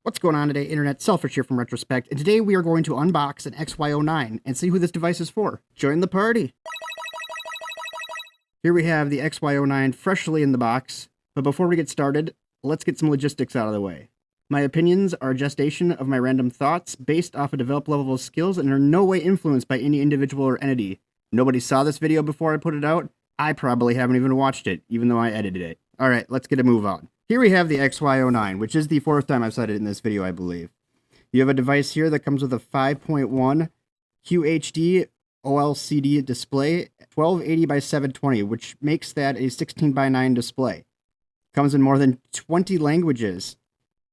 What's going on today, Internet? Selfish here from Retrospect, and today we are going to unbox an XY-09 and see who this device is for. Join the party! Here we have the XY-09 freshly in the box, but before we get started, let's get some logistics out of the way. My opinions are a gestation of my random thoughts based off a developed level of skills and are in no way influenced by any individual or entity. Nobody saw this video before I put it out. I probably haven't even watched it, even though I edited it. Alright, let's get a move on. Here we have the XY-09, which is the fourth time I've said it in this video, I believe. You have a device here that comes with a 5.1 QHD OLCD display, 1280 by 720, which makes that a 16 by 9 display. Comes in more than 20 languages.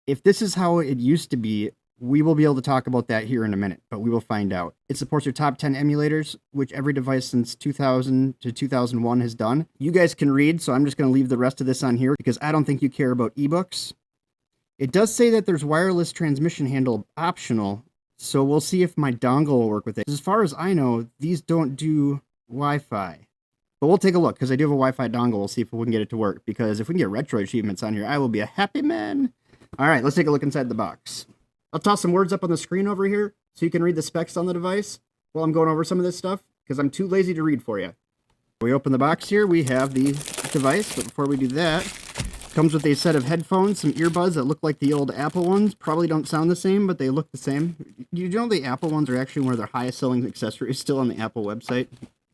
If this is how it used to be, we will be able to talk about that here in a minute, but we will find out. It supports your top 10 emulators, which every device since 2000 to 2001 has done. You guys can read, so I'm just going to leave the rest of this on here because I don't think you care about ebooks. It does say that there's wireless transmission handle optional, so we'll see if my dongle will work with it. As far as I know, these don't do Wi-Fi. But we'll take a look, because I do have a Wi-Fi dongle. We'll see if we can get it to work, because if we can get retro achievements on here, I will be a happy man. Alright, let's take a look inside the box. I'll toss some words up on the screen over here so you can read the specs on the device while I'm going over some of this stuff, because I'm too lazy to read for you. We open the box here, we have the device, but before we do that, it comes with a set of headphones, some earbuds that look like the old Apple ones. Probably don't sound the same, but they look the same. You know the Apple ones are actually one of their highest selling accessories still on the Apple website?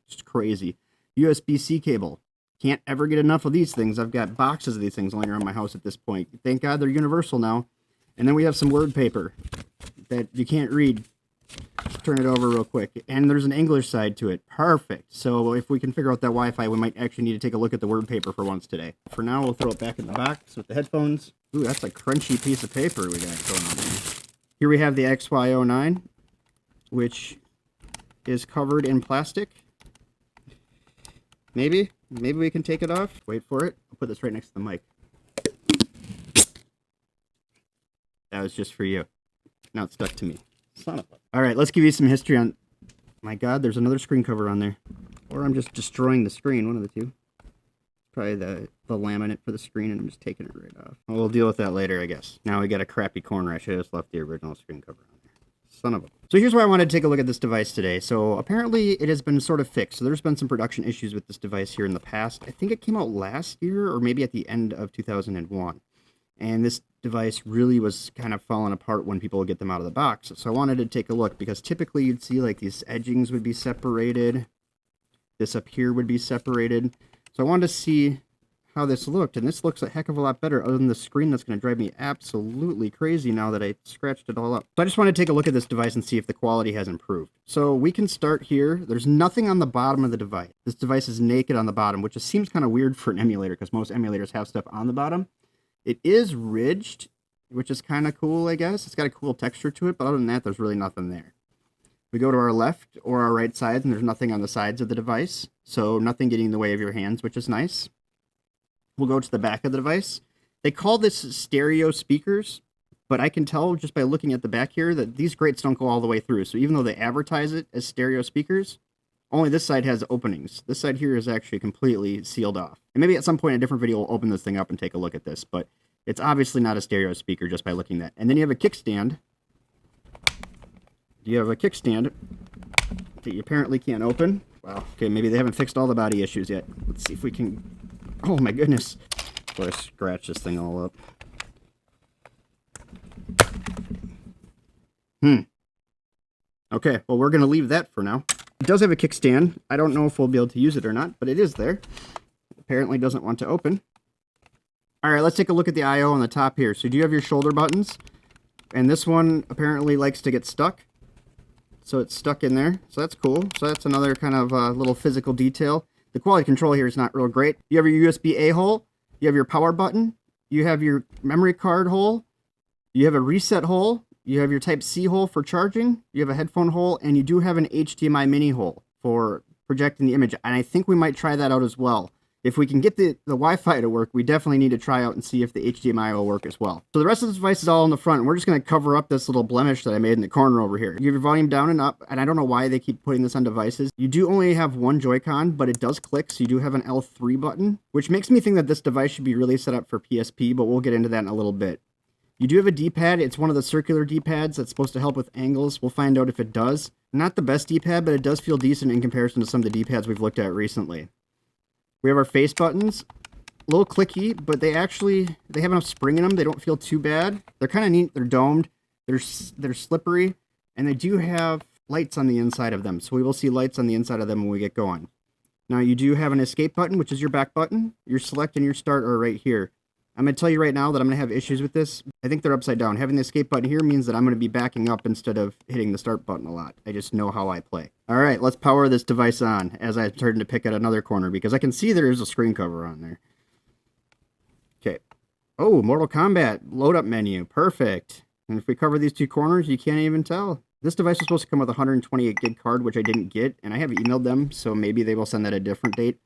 It's crazy. USB-C cable. Can't ever get enough of these things. I've got boxes of these things lying around my house at this point. Thank God they're universal now. And then we have some word paper that you can't read. Just turn it over real quick. And there's an English side to it. Perfect. So if we can figure out that Wi-Fi, we might actually need to take a look at the word paper for once today. For now, we'll throw it back in the box with the headphones. Ooh, that's a crunchy piece of paper we got going on here. Here we have the XY-09, which is covered in plastic. Maybe we can take it off. Wait for it. I'll put this right next to the mic. That was just for you. Now it's stuck to me. Son of a... Alright, let's give you some history on... My god, there's another screen cover on there. Or I'm just destroying the screen, one of the two. Probably the laminate for the screen, and I'm just taking it right off. Well, we'll deal with that later, I guess. Now we got a crappy corner. I should have just left the original screen cover on there. Son of a... So here's why I wanted to take a look at this device today. So apparently it has been sort of fixed. So there's been some production issues with this device here in the past. I think it came out last year, or maybe at the end of 2001. And this device really was kind of falling apart when people would get them out of the box. So I wanted to take a look, because typically you'd see like these edgings would be separated. This up here would be separated. So I wanted to see how this looked, and this looks a heck of a lot better, other than the screen that's going to drive me absolutely crazy now that I scratched it all up. So I just want to take a look at this device and see if the quality has improved. So we can start here. There's nothing on the bottom of the device. This device is naked on the bottom, which just seems kind of weird for an emulator, because most emulators have stuff on the bottom. It is ridged, which is kind of cool, I guess. It's got a cool texture to it, but other than that, there's really nothing there. We go to our left or our right side, and there's nothing on the sides of the device, so nothing getting in the way of your hands, which is nice. We'll go to the back of the device. They call this stereo speakers, but I can tell just by looking at the back here that these grates don't go all the way through. So even though they advertise it as stereo speakers, only this side has openings. This side here is actually completely sealed off. And maybe at some point in a different video we'll open this thing up and take a look at this, but it's obviously not a stereo speaker just by looking at that. And then you have a kickstand. You have a kickstand that you apparently can't open. Wow. Okay, maybe they haven't fixed all the body issues yet. Let's see if we can... Oh my goodness. Boy, I scratched this thing all up. Okay, well we're going to leave that for now. It does have a kickstand. I don't know if we'll be able to use it or not, but it is there. Apparently doesn't want to open. Alright, let's take a look at the I/O on the top here. So do you have your shoulder buttons? And this one apparently likes to get stuck. So it's stuck in there. So that's cool. So that's another kind of little physical detail. The quality control here is not real great. You have your USB-A hole. You have your power button. You have your memory card hole. You have a reset hole. You have your Type-C hole for charging. You have a headphone hole. And you do have an HDMI mini hole for projecting the image. And I think we might try that out as well. If we can get the Wi-Fi to work, we definitely need to try out and see if the HDMI will work as well. So the rest of the device is all in the front, and we're just going to cover up this little blemish that I made in the corner over here. You have your volume down and up, and I don't know why they keep putting this on devices. You do only have one Joy-Con, but it does click, so you do have an L3 button, which makes me think that this device should be really set up for PSP, but we'll get into that in a little bit. You do have a D-pad. It's one of the circular D-pads that's supposed to help with angles. We'll find out if it does. Not the best D-pad, but it does feel decent in comparison to some of the D-pads we've looked at recently. We have our face buttons. A little clicky, but they have enough spring in them. They don't feel too bad. They're kind of neat. They're domed. They're slippery, and they do have lights on the inside of them. So we will see lights on the inside of them when we get going. Now you do have an escape button, which is your back button. Your select and your start are right here. I'm going to tell you right now that I'm going to have issues with this. I think they're upside down. Having the escape button here means that I'm going to be backing up instead of hitting the start button a lot. I just know how I play. All right, let's power this device on as I turn to pick at another corner because I can see there is a screen cover on there. Okay. Oh, Mortal Kombat load up menu. Perfect. And if we cover these two corners, you can't even tell. This device was supposed to come with a 128 gig card, which I didn't get, and I have emailed them, so maybe they will send that a different date.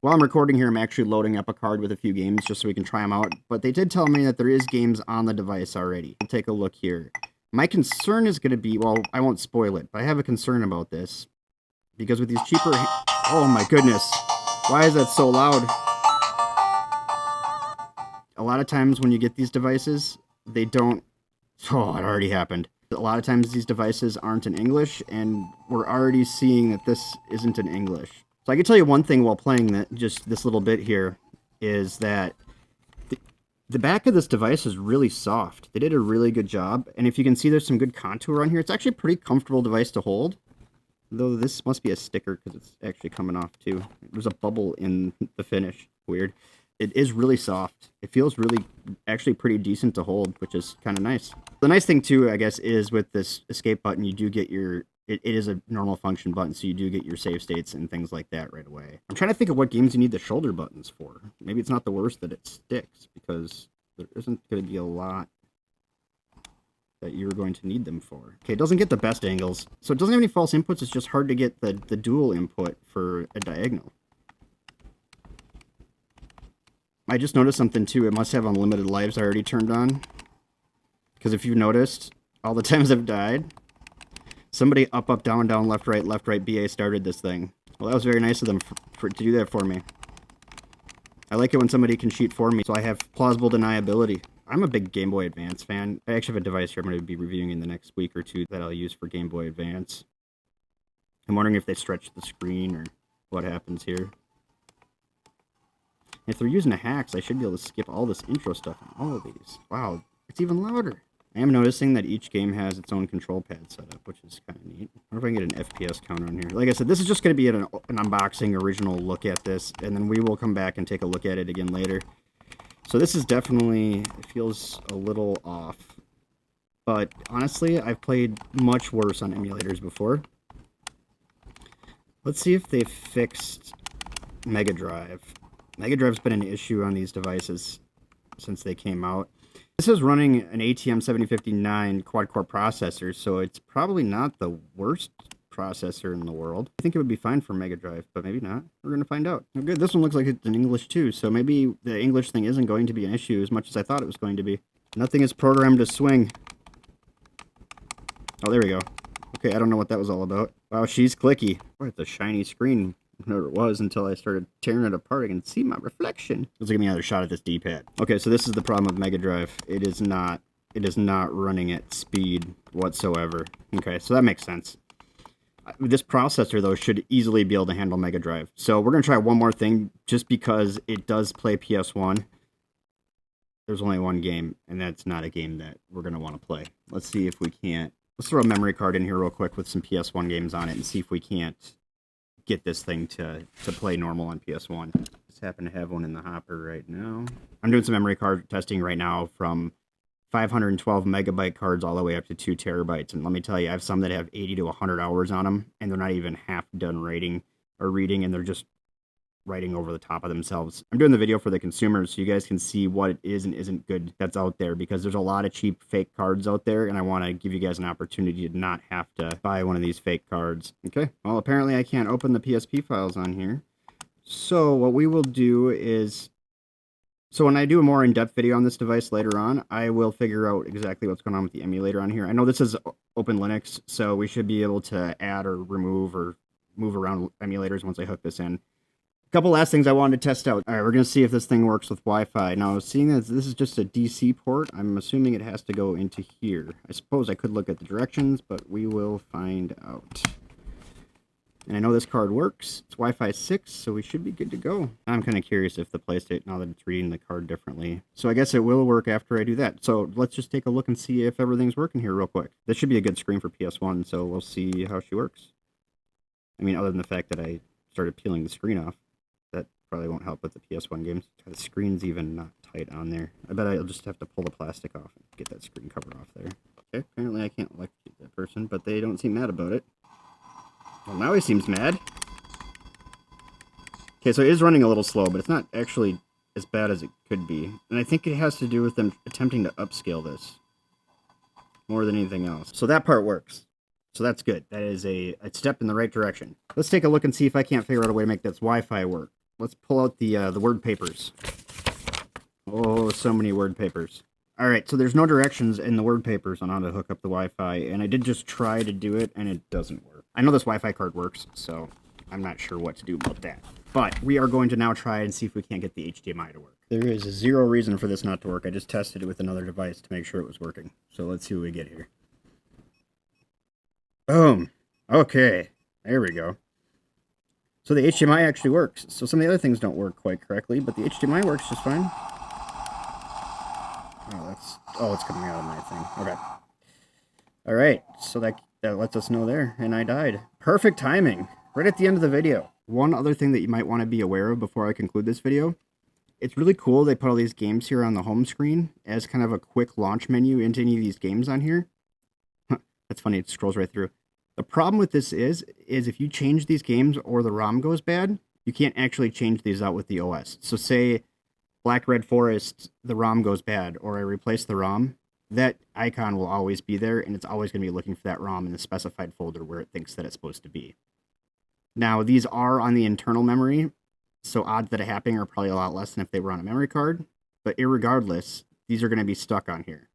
While I'm recording here, I'm actually loading up a card with a few games just so we can try them out. But they did tell me that there is games on the device already. We'll take a look here. My concern is going to be, well, I won't spoil it, but I have a concern about this. Because with these cheaper... Oh my goodness. Why is that so loud? A lot of times when you get these devices, they don't... Oh, it already happened. A lot of times these devices aren't in English, and we're already seeing that this isn't in English. So I can tell you one thing while playing that, just this little bit here, is that the back of this device is really soft. They did a really good job, and if you can see there's some good contour on here, it's actually a pretty comfortable device to hold. Though this must be a sticker because it's actually coming off too. There's a bubble in the finish. Weird. It is really soft. It feels really, actually pretty decent to hold, which is kind of nice. The nice thing too, I guess, is with this escape button, you do get your... It is a normal function button, so you do get your save states and things like that right away. I'm trying to think of what games you need the shoulder buttons for. Maybe it's not the worst that it sticks, because there isn't going to be a lot that you're going to need them for. Okay, it doesn't get the best angles, so it doesn't have any false inputs. It's just hard to get the dual input for a diagonal. I just noticed something too. It must have unlimited lives already turned on. Because if you've noticed, all the times I've died... Somebody up, up, down, down, left, right, BA started this thing. Well, that was very nice of them to do that for me. I like it when somebody can cheat for me, so I have plausible deniability. I'm a big Game Boy Advance fan. I actually have a device here I'm going to be reviewing in the next week or two that I'll use for Game Boy Advance. I'm wondering if they stretch the screen or what happens here. If they're using a hacks, I should be able to skip all this intro stuff on all of these. Wow, it's even louder. I am noticing that each game has its own control pad setup, which is kind of neat. I wonder if I can get an FPS counter on here. Like I said, this is just going to be an unboxing, original look at this, and then we will come back and take a look at it again later. So this is definitely, it feels a little off. But honestly, I've played much worse on emulators before. Let's see if they've fixed Mega Drive. Mega Drive's been an issue on these devices since they came out. This is running an ATM 7059 quad-core processor, so it's probably not the worst processor in the world. I think it would be fine for Mega Drive, but maybe not. We're going to find out. Oh, good, this one looks like it's in English too, so maybe the English thing isn't going to be an issue as much as I thought it was going to be. Nothing is programmed to swing. Oh, there we go. Okay, I don't know what that was all about. Wow, she's clicky. Boy, it's a shiny screen. Whatever it was until I started tearing it apart. I can see my reflection. Let's give me another shot at this D-pad. Okay, so this is the problem with Mega Drive. It is not running at speed whatsoever. Okay, so that makes sense. This processor, though, should easily be able to handle Mega Drive. So we're going to try one more thing, just because it does play PS1. There's only one game, and that's not a game that we're going to want to play. Let's see if we can't... Let's throw a memory card in here real quick with some PS1 games on it and see if we can't get this thing to play normal on PS1. Just happen to have one in the hopper right now. I'm doing some memory card testing right now from 512 megabyte cards all the way up to 2 terabytes. And let me tell you, I have some that have 80 to 100 hours on them, and they're not even half done writing or reading, and they're just writing over the top of themselves. I'm doing the video for the consumers so you guys can see what it is and isn't good that's out there, because there's a lot of cheap fake cards out there, and I want to give you guys an opportunity to not have to buy one of these fake cards. Okay, well, apparently I can't open the PSP files on here. So what we will do is, so when I do a more in-depth video on this device later on, I will figure out exactly what's going on with the emulator on here. I know this is Open Linux, so we should be able to add or remove or move around emulators once I hook this in. Couple last things I wanted to test out. All right, we're going to see if this thing works with Wi-Fi. Now, seeing as this is just a DC port, I'm assuming it has to go into here. I suppose I could look at the directions, but we will find out. And I know this card works. It's Wi-Fi 6, so we should be good to go. I'm kind of curious if the PlayStation, now that it's reading the card differently. So I guess it will work after I do that. So let's just take a look and see if everything's working here real quick. This should be a good screen for PS1, so we'll see how she works. I mean, other than the fact that I started peeling the screen off. That probably won't help with the PS1 games. The screen's even not tight on there. I bet I'll just have to pull the plastic off and get that screen cover off there. Okay, apparently I can't electrocute that person, but they don't seem mad about it. Well, now he seems mad. Okay, so it is running a little slow, but it's not actually as bad as it could be. And I think it has to do with them attempting to upscale this more than anything else. So that part works. So that's good. That is a step in the right direction. Let's take a look and see if I can't figure out a way to make this Wi-Fi work. Let's pull out the word papers. Oh, so many word papers. All right, so there's no directions in the word papers on how to hook up the Wi-Fi, and I did just try to do it, and it doesn't work. I know this Wi-Fi card works, so I'm not sure what to do about that. But we are going to now try and see if we can't get the HDMI to work. There is zero reason for this not to work. I just tested it with another device to make sure it was working. So let's see what we get here. Boom. Okay, there we go. So the HDMI actually works. So some of the other things don't work quite correctly, but the HDMI works just fine. Oh, it's coming out of my thing. Okay. All right, so that lets us know there, and I died. Perfect timing, right at the end of the video. One other thing that you might want to be aware of before I conclude this video, it's really cool they put all these games here on the home screen as kind of a quick launch menu into any of these games on here. That's funny, it scrolls right through. The problem with this is if you change these games or the ROM goes bad, you can't actually change these out with the OS. So say Black Red Forest, the ROM goes bad, or I replace the ROM, that icon will always be there, and it's always going to be looking for that ROM in the specified folder where it thinks that it's supposed to be. Now, these are on the internal memory, so odds that it happening are probably a lot less than if they were on a memory card, but irregardless, these are going to be stuck on here.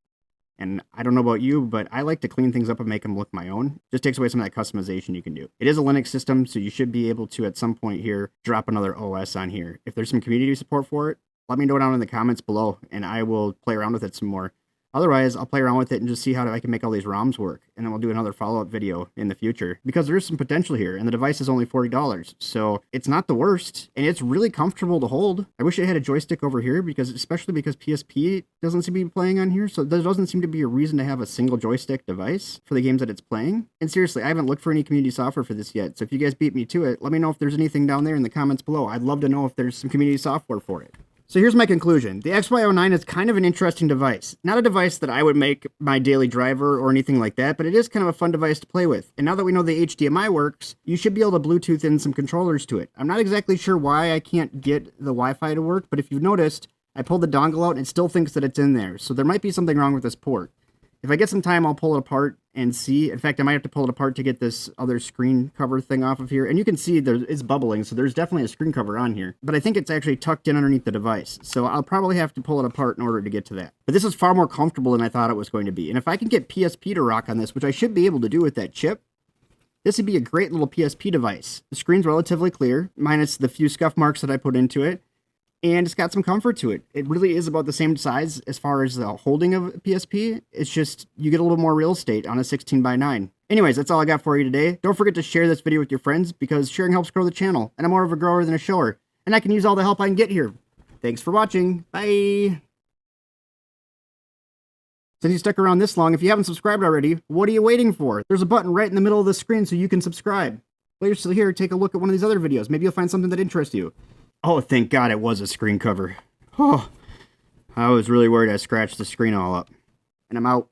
And I don't know about you, but I like to clean things up and make them look my own. Just takes away some of that customization you can do. It is a Linux system, so you should be able to, at some point here, drop another OS on here. If there's some community support for it, let me know down in the comments below, and I will play around with it some more. Otherwise, I'll play around with it and just see how I can make all these ROMs work, and then we'll do another follow-up video in the future, because there is some potential here, and the device is only $40, so it's not the worst, and it's really comfortable to hold. I wish it had a joystick over here, especially because PSP doesn't seem to be playing on here, so there doesn't seem to be a reason to have a single joystick device for the games that it's playing. And seriously, I haven't looked for any community software for this yet, so if you guys beat me to it, let me know if there's anything down there in the comments below. I'd love to know if there's some community software for it. So here's my conclusion. The XY-09 is kind of an interesting device. Not a device that I would make my daily driver or anything like that, but it is kind of a fun device to play with. And now that we know the HDMI works, you should be able to Bluetooth in some controllers to it. I'm not exactly sure why I can't get the Wi-Fi to work, but if you've noticed, I pulled the dongle out and it still thinks that it's in there. So there might be something wrong with this port. If I get some time, I'll pull it apart and see. In fact, I might have to pull it apart to get this other screen cover thing off of here. And you can see it's bubbling, so there's definitely a screen cover on here. But I think it's actually tucked in underneath the device. So I'll probably have to pull it apart in order to get to that. But this is far more comfortable than I thought it was going to be. And if I can get PSP to rock on this, which I should be able to do with that chip, this would be a great little PSP device. The screen's relatively clear, minus the few scuff marks that I put into it. And it's got some comfort to it. It really is about the same size as far as the holding of a PSP. It's just, you get a little more real estate on a 16:9. Anyways, that's all I got for you today. Don't forget to share this video with your friends, because sharing helps grow the channel, and I'm more of a grower than a shower, and I can use all the help I can get here. Thanks for watching. Bye! Since you stuck around this long, if you haven't subscribed already, what are you waiting for? There's a button right in the middle of the screen so you can subscribe. While you're still here, take a look at one of these other videos. Maybe you'll find something that interests you. Oh, thank God it was a screen cover. Oh, I was really worried I scratched the screen all up. And I'm out.